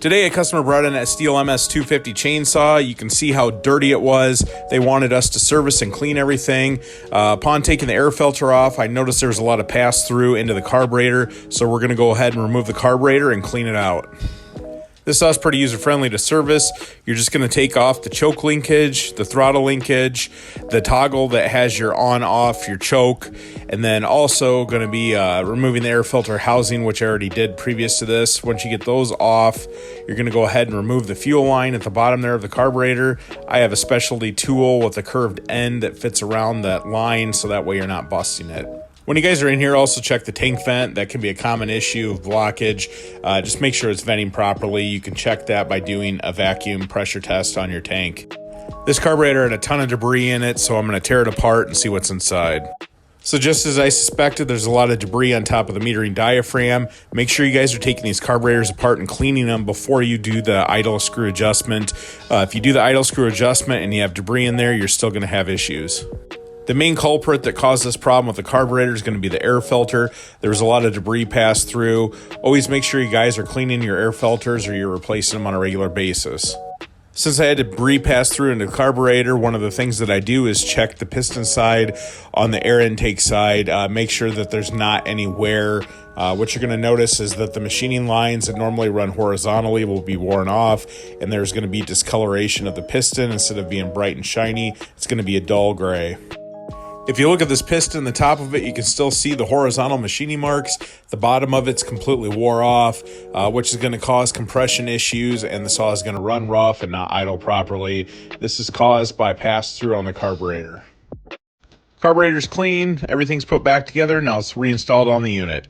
Today, a customer brought in a Stihl MS 250 chainsaw. You can see how dirty it was. They wanted us to service and clean everything. Upon taking the air filter off, I noticed there was a lot of pass-through into the carburetor, so we're going to go ahead and remove the carburetor and clean it out. This saw is pretty user-friendly to service. You're just going to take off the choke linkage, the throttle linkage, the toggle that has your on-off, your choke, and then also going to be removing the air filter housing, which I already did previous to this. Once you get those off, you're going to go ahead and remove the fuel line at the bottom there of the carburetor. I have a specialty tool with a curved end that fits around that line, so that way you're not busting it. When you guys are in here, also check the tank vent. That can be a common issue of blockage. Just make sure it's venting properly. You can check that by doing a vacuum pressure test on your tank. This carburetor had a ton of debris in it, so I'm going to tear it apart and see what's inside. So just as I suspected, there's a lot of debris on top of the metering diaphragm. Make sure you guys are taking these carburetors apart and cleaning them before you do the idle screw adjustment. If you do the idle screw adjustment and you have debris in there, you're still going to have issues. The main culprit that caused this problem with the carburetor is going to be the air filter. There was a lot of debris passed through. Always make sure you guys are cleaning your air filters or you're replacing them on a regular basis. Since I had debris pass through into the carburetor, one of the things that I do is check the piston side on the air intake side. Make sure that there's not any wear. What you're going to notice is that the machining lines that normally run horizontally will be worn off, and there's going to be discoloration of the piston. Instead of being bright and shiny, it's going to be a dull gray. If you look at this piston, the top of it, you can still see the horizontal machining marks. The bottom of it's completely wore off, which is going to cause compression issues, and the saw is going to run rough and not idle properly. This is caused by pass-through on the carburetor. Carburetor's clean, everything's put back together, now it's reinstalled on the unit.